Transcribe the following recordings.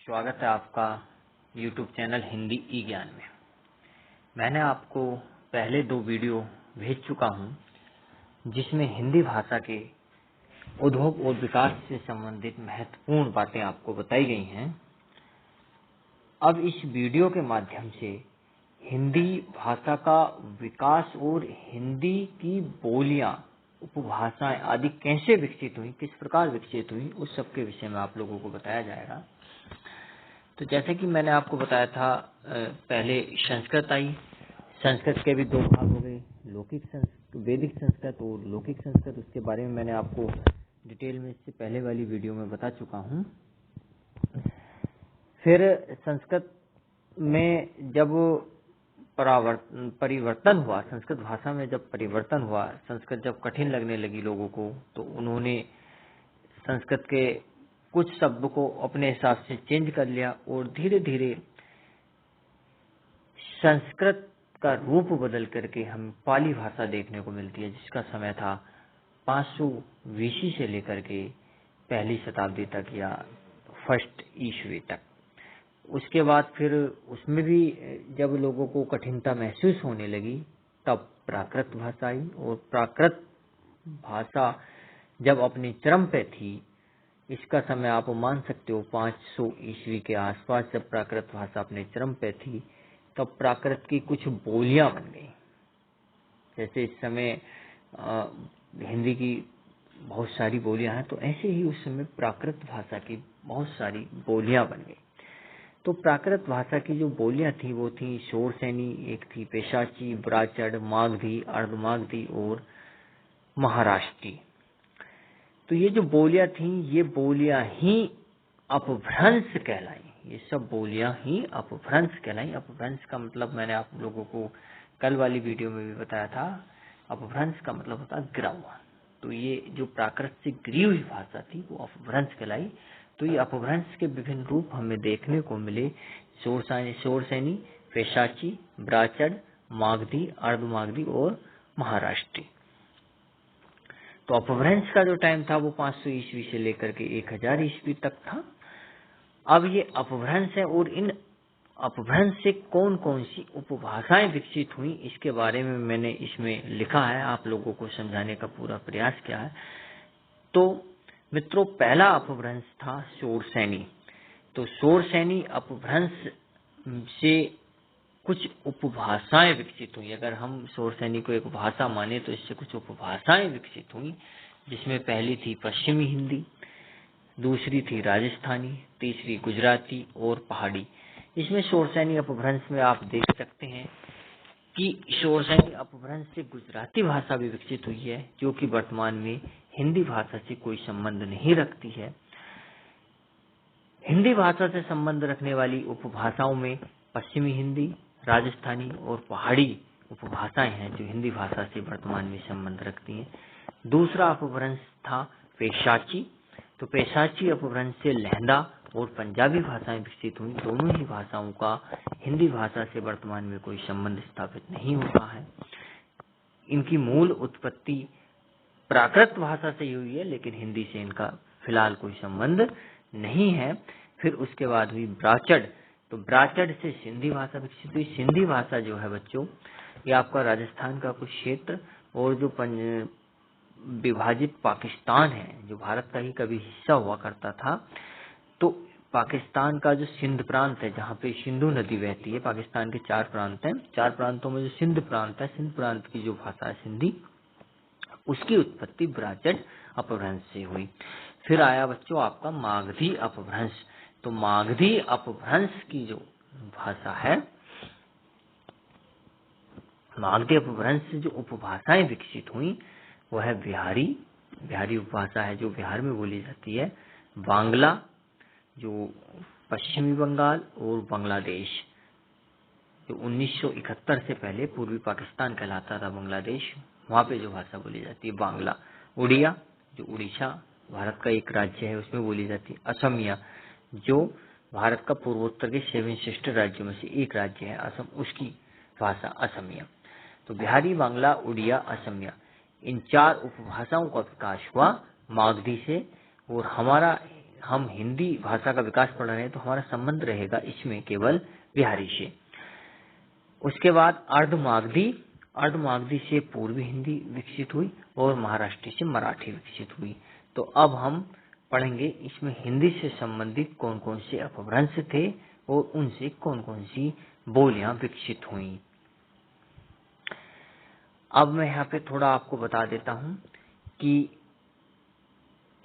स्वागत है आपका YouTube चैनल हिंदी ई ज्ञान में। मैंने आपको पहले 2 वीडियो भेज चुका हूं जिसमें हिंदी भाषा के उद्भव और विकास से संबंधित महत्वपूर्ण बातें आपको बताई गई हैं। अब इस वीडियो के माध्यम से हिंदी भाषा का विकास और हिंदी की बोलियां, उपभाषाएं आदि कैसे विकसित हुई, किस प्रकार विकसित हुई, उस सब के विषय में आप लोगों को बताया जाएगा। तो जैसे कि मैंने आपको बताया था, पहले संस्कृत आई। संस्कृत के भी 2 भाग हो गए, वैदिक संस्कृत और लौकिक संस्कृत। उसके बारे में मैंने आपको डिटेल में इससे पहले वाली वीडियो में बता चुका हूँ। फिर संस्कृत में जब परिवर्तन हुआ, संस्कृत भाषा में जब परिवर्तन हुआ, संस्कृत जब कठिन लगने लगी लोगों को, तो उन्होंने संस्कृत के कुछ शब्द को अपने हिसाब से चेंज कर लिया और धीरे धीरे संस्कृत का रूप बदल करके हमें पाली भाषा देखने को मिलती है, जिसका समय था 500 BC से लेकर के पहली शताब्दी तक या फर्स्ट ईस्वी तक। उसके बाद फिर उसमें भी जब लोगों को कठिनता महसूस होने लगी, तब प्राकृत भाषा आई। और प्राकृत भाषा जब अपनी चरम पे थी, इसका समय आप मान सकते हो 500 ईस्वी के आसपास, जब प्राकृत भाषा अपने चरम पे थी, तब प्राकृत की कुछ बोलियां बन गई। जैसे इस समय हिंदी की बहुत सारी बोलियां हैं, तो ऐसे ही उस समय प्राकृत भाषा की बहुत सारी बोलियां बन गई। तो प्राकृत भाषा की जो बोलियां थी वो थी शोरसैनी, एक थी पेशाची, ब्राचड़, मागधी, अर्धमागधी और महाराष्ट्री। तो ये जो बोलियां थी, ये बोलियां ही अपभ्रंश कहलाई। ये सब बोलियां ही अपभ्रंश कहलाई। अपभ्रंश का मतलब मैंने आप लोगों को कल वाली वीडियो में भी बताया था। अपभ्रंश का मतलब होता है गिरा हुआ। तो ये जो प्राकृत से गिरी हुई भाषा थी वो अपभ्रंश कहलाई। तो ये अपभ्रंश के विभिन्न रूप हमें देखने को मिले। शोरसैनी, पेशाची, ब्राचड़, मागधी, अर्धमागधी और महाराष्ट्री। तो अपभ्रंश का जो टाइम था वो 500 ईस्वी से लेकर के 1000 ईस्वी तक था। अब ये अपभ्रंश है और इन अपभ्रंश से कौन कौन सी उपभाषाएं विकसित हुई, इसके बारे में मैंने इसमें लिखा है, आप लोगों को समझाने का पूरा प्रयास किया है। तो मित्रों, पहला अपभ्रंश था शोरसैनी। तो शोरसैनी अपभ्रंश से कुछ उपभाषाएं विकसित हुई। अगर हम शोरसैनी को एक भाषा माने तो इससे कुछ उपभाषाएं विकसित हुई, जिसमें पहली थी पश्चिमी हिंदी, दूसरी थी राजस्थानी, तीसरी गुजराती और पहाड़ी। इसमें शोरसैनी अपभ्रंश में आप देख सकते हैं कि शोरसैनी अपभ्रंश से गुजराती भाषा भी विकसित हुई है, जो कि वर्तमान में हिंदी भाषा से कोई संबंध नहीं रखती है। हिंदी भाषा से संबंध रखने वाली उपभाषाओं में पश्चिमी हिंदी, राजस्थानी और पहाड़ी उपभाषाएं हैं, जो हिंदी भाषा से वर्तमान में संबंध रखती हैं। दूसरा अपभ्रंश था पेशाची। तो पेशाची अपभ्रंश से लहंदा और पंजाबी भाषाएं विकसित हुई। दोनों ही भाषाओं का हिंदी भाषा से वर्तमान में कोई संबंध स्थापित नहीं हुआ है। इनकी मूल उत्पत्ति प्राकृत भाषा से हुई है, लेकिन हिंदी से इनका फिलहाल कोई संबंध नहीं है। फिर उसके बाद हुई ब्राचड़। तो ब्राचड़ से सिंधी भाषा विकसित हुई। सिंधी भाषा जो है बच्चों, ये आपका राजस्थान का कुछ क्षेत्र और जो विभाजित पाकिस्तान है, जो भारत का ही कभी हिस्सा हुआ करता था, तो पाकिस्तान का जो सिंध प्रांत है, जहाँ पे सिंधु नदी बहती है, पाकिस्तान के 4 प्रांत हैं, 4 प्रांतों में जो सिंध प्रांत है, सिंध प्रांत की जो भाषा है सिंधी, उसकी उत्पत्ति ब्राचड़ अपभ्रंश से हुई। फिर आया बच्चों आपका मागधी अपभ्रंश। तो मागधी अपभ्रंश की जो भाषा है, मागधी अपभ्रंश से जो उपभाषाएं विकसित हुई वो है बिहारी उपभाषा है, जो बिहार में बोली जाती है, बांग्ला, जो पश्चिमी बंगाल और बांग्लादेश, जो 1971 से पहले पूर्वी पाकिस्तान कहलाता था बांग्लादेश, वहाँ पे जो भाषा बोली जाती है बांग्ला। उड़िया, जो उड़ीसा भारत का एक राज्य है, उसमें बोली जाती है। असमिया, जो भारत का पूर्वोत्तर के 7 सिस्टर राज्यों में से एक राज्य है असम, उसकी भाषा असमिया। तो बिहारी, बांग्ला, उड़िया, असमिया, इन 4 उपभाषाओं का विकास हुआ मागधी से। और हमारा हम हिंदी भाषा का विकास पढ़ रहे हैं तो हमारा संबंध रहेगा इसमें केवल बिहारी से। उसके बाद अर्धमागधी, अर्धमागधी से पूर्वी हिंदी विकसित हुई और महाराष्ट्री से मराठी विकसित हुई। तो अब हम पढ़ेंगे इसमें हिंदी से संबंधित कौन कौन से अपभ्रंश थे और उनसे कौन कौन सी बोलियां विकसित हुई। अब मैं यहाँ पे थोड़ा आपको बता देता हूँ कि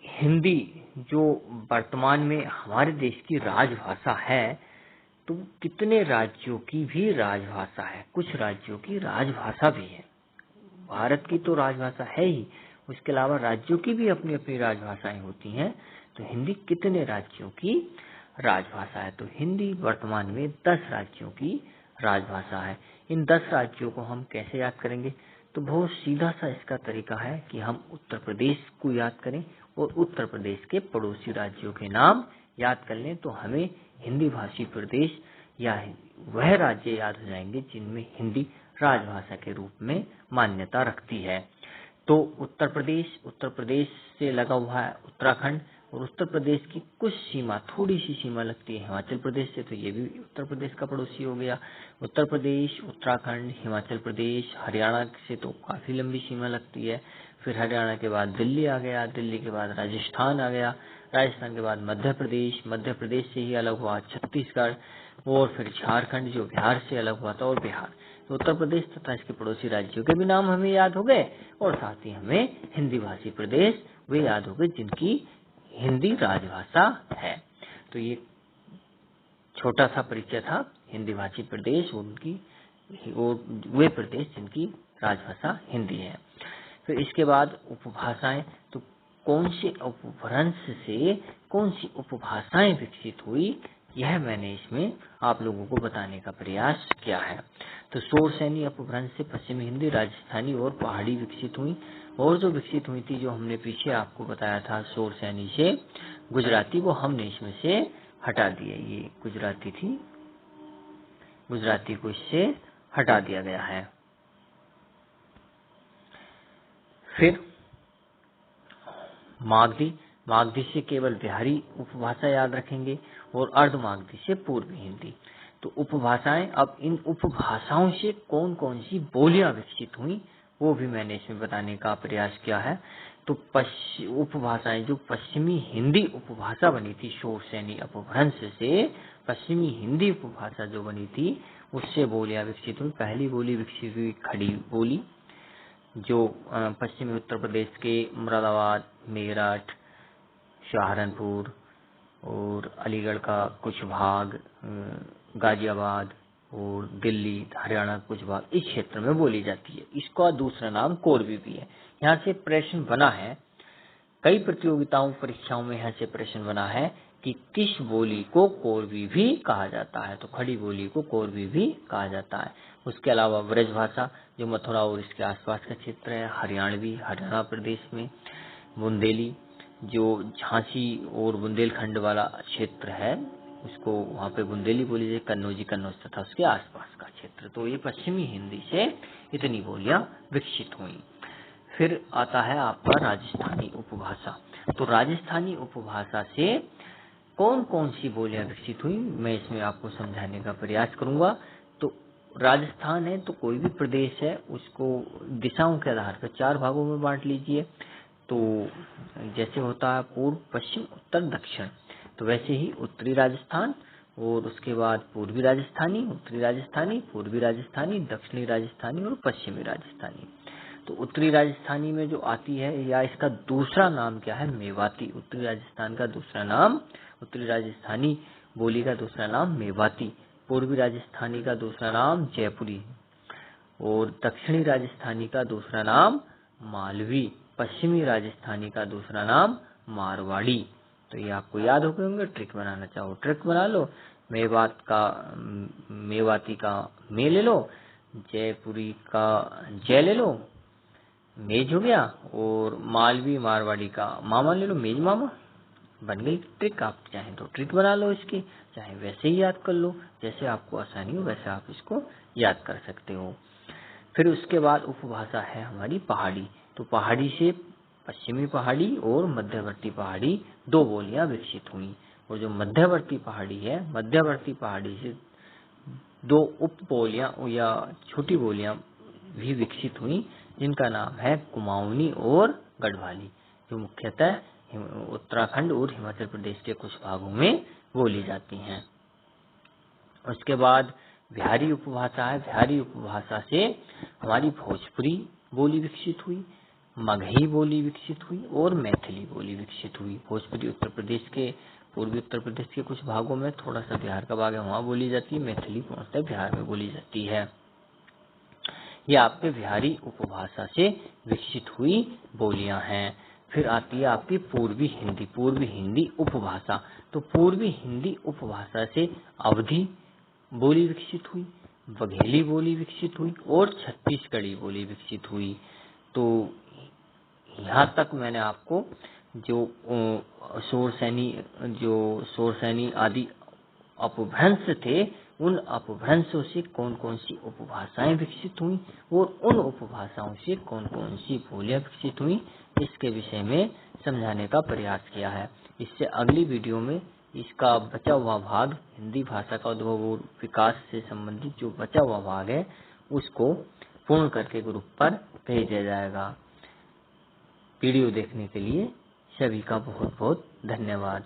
हिंदी जो वर्तमान में हमारे देश की राजभाषा है, तो कितने राज्यों की भी राजभाषा है, कुछ राज्यों की राजभाषा भी है। भारत की तो राजभाषा है ही, उसके अलावा राज्यों की भी अपनी अपनी राजभाषाएं होती हैं। तो हिंदी कितने राज्यों की राजभाषा है? तो हिंदी वर्तमान में 10 राज्यों की राजभाषा है। इन 10 राज्यों को हम कैसे याद करेंगे? तो बहुत सीधा सा इसका तरीका है कि हम उत्तर प्रदेश को याद करें और उत्तर प्रदेश के पड़ोसी राज्यों के नाम याद कर लें, तो हमें हिंदी भाषी प्रदेश या वह राज्य याद हो जाएंगे जिनमें हिंदी राजभाषा के रूप में मान्यता रखती है। तो उत्तर प्रदेश से लगा हुआ है उत्तराखंड, और उत्तर प्रदेश की कुछ सीमा, थोड़ी सी सीमा लगती है हिमाचल प्रदेश से, तो ये भी उत्तर प्रदेश का पड़ोसी हो गया। उत्तर प्रदेश, उत्तराखंड, हिमाचल प्रदेश, हरियाणा से तो काफी लंबी सीमा लगती है। फिर हरियाणा के बाद दिल्ली आ गया, दिल्ली के बाद राजस्थान आ गया, राजस्थान के बाद मध्य प्रदेश, मध्य प्रदेश से ही अलग हुआ छत्तीसगढ़, और फिर झारखंड जो बिहार से अलग हुआ था, और बिहार। तो उत्तर प्रदेश तथा इसके पड़ोसी राज्यों के भी नाम हमें याद हो गए, और साथ ही हमें हिंदी भाषी प्रदेश वे याद हो गए जिनकी हिंदी राजभाषा है। तो ये छोटा सा परिचय था हिंदी भाषी प्रदेश और उनकी और वे प्रदेश जिनकी राजभाषा हिंदी है। फिर इसके बाद उपभाषाएं, तो कौन से अपभ्रंश से कौन सी उपभाषाएं विकसित हुई, यह मैंने इसमें आप लोगों को बताने का प्रयास किया है। तो शोरसैनी अपभ्रंश से पश्चिमी हिंदी, राजस्थानी और पहाड़ी विकसित हुई, और जो विकसित हुई थी, जो हमने पीछे आपको बताया था शोरसैनी से गुजराती, वो हमने इसमें से हटा दिया। ये गुजराती थी, गुजराती को इससे हटा दिया गया है। फिर मागधी, मागधी से केवल बिहारी उपभाषा याद रखेंगे, और अर्धमागधी से पूर्वी हिंदी। तो उपभाषाएं, अब इन उपभाषाओं से कौन कौन सी बोलियां विकसित हुई वो भी मैंने इसमें बताने का प्रयास किया है। तो उपभाषाएं, जो पश्चिमी हिंदी उपभाषा बनी थी शोरसैनी अपभ्रंश से, पश्चिमी हिंदी उपभाषा जो बनी थी उससे बोलियां विकसित हुई। पहली बोली विकसित हुई खड़ी बोली, जो पश्चिमी उत्तर प्रदेश के मुरादाबाद, मेरठ, सहारनपुर और अलीगढ़ का कुछ भाग, गाजियाबाद और दिल्ली, हरियाणा का कुछ भाग, इस क्षेत्र में बोली जाती है। इसका दूसरा नाम कोरवी भी है। यहाँ से प्रश्न बना है, कई प्रतियोगिताओं परीक्षाओं में यहाँ से प्रश्न बना है कि किस बोली को कोरवी भी कहा जाता है। तो खड़ी बोली को कोरवी भी कहा जाता है। उसके अलावा ब्रजभाषा, जो मथुरा और इसके आसपास का क्षेत्र है, हरियाणवी, हरियाणा प्रदेश में, बुंदेली, जो झांसी और बुंदेलखंड वाला क्षेत्र है, उसको वहाँ पे बुंदेली बोली जाए, कन्नौजी, कन्नौज तथा उसके आसपास का क्षेत्र। तो ये पश्चिमी हिंदी से इतनी बोलियां विकसित हुई। फिर आता है आपका राजस्थानी उपभाषा। तो राजस्थानी उपभाषा से कौन कौन सी बोलियां विकसित हुई, मैं इसमें आपको समझाने का प्रयास करूंगा। तो राजस्थान है, तो कोई भी प्रदेश है उसको दिशाओं के आधार पर 4 भागों में बांट लीजिए। तो जैसे होता है पूर्व, पश्चिम, उत्तर, दक्षिण, तो वैसे ही उत्तरी राजस्थान, और उसके बाद पूर्वी राजस्थानी, उत्तरी राजस्थानी, पूर्वी राजस्थानी, दक्षिणी राजस्थानी और पश्चिमी राजस्थानी। तो उत्तरी राजस्थानी में जो आती है, या इसका दूसरा नाम क्या है, मेवाती। उत्तरी राजस्थान का दूसरा नाम, उत्तरी राजस्थानी बोली का दूसरा नाम मेवाती। पूर्वी राजस्थानी का दूसरा नाम जयपुरी, और दक्षिणी राजस्थानी का दूसरा नाम मालवी, पश्चिमी राजस्थानी का दूसरा नाम मारवाड़ी। तो ये आपको याद हो गए होंगे। ट्रिक बनाना चाहो ट्रिक बना लो। मेवाती का मे ले लो, जयपुरी का जय ले लो, मेज हो गया, और मालवी मारवाड़ी का मामा ले लो, मेज मामा। बन गई ट्रिक। आप चाहें तो ट्रिक बना लो इसकी, चाहे वैसे ही याद कर लो, जैसे आपको आसानी हो वैसे आप इसको याद कर सकते हो। फिर उसके बाद उपभाषा है हमारी पहाड़ी। तो पहाड़ी से पश्चिमी पहाड़ी और मध्यवर्ती पहाड़ी 2 बोलियां विकसित हुई। और जो मध्यवर्ती पहाड़ी है, मध्यवर्ती पहाड़ी से 2 उप बोलियां या छोटी बोलियां भी विकसित हुई, जिनका नाम है कुमाऊनी और गढ़वाली, जो मुख्यतः उत्तराखंड और हिमाचल प्रदेश के कुछ भागों में बोली जाती हैं। उसके बाद बिहारी उपभाषा है। बिहारी उपभाषा से हमारी भोजपुरी बोली विकसित हुई, मगही बोली विकसित हुई और मैथिली बोली विकसित हुई। भोजपुरी उत्तर प्रदेश के, पूर्वी उत्तर प्रदेश के कुछ भागों में, थोड़ा सा बिहार का भाग है, वहाँ बोली जाती है। मैथिली पूर्णतः बिहार में बोली जाती है। ये आपके बिहारी उपभाषा से विकसित हुई बोलियां हैं। फिर आती है आपकी पूर्वी हिंदी। पूर्वी हिंदी उपभाषा। तो पूर्वी हिंदी उपभाषा से अवधी बोली विकसित हुई, बघेली बोली विकसित हुई और छत्तीसगढ़ी बोली विकसित हुई। तो यहाँ तक मैंने आपको जो शोरसैनी आदि अपभ्रंश थे, उन अपभ्रंशों से कौन कौन सी उपभाषाएं विकसित हुई और उन उपभाषाओं से कौन कौन सी बोलियां विकसित हुई, इसके विषय में समझाने का प्रयास किया है। इससे अगली वीडियो में इसका बचा हुआ भाग, हिंदी भाषा का उद्भव और विकास से संबंधित जो बचा हुआ भाग है, उसको पूर्ण करके ग्रुप पर भेज दिया जाएगा। वीडियो देखने के लिए सभी का बहुत बहुत धन्यवाद।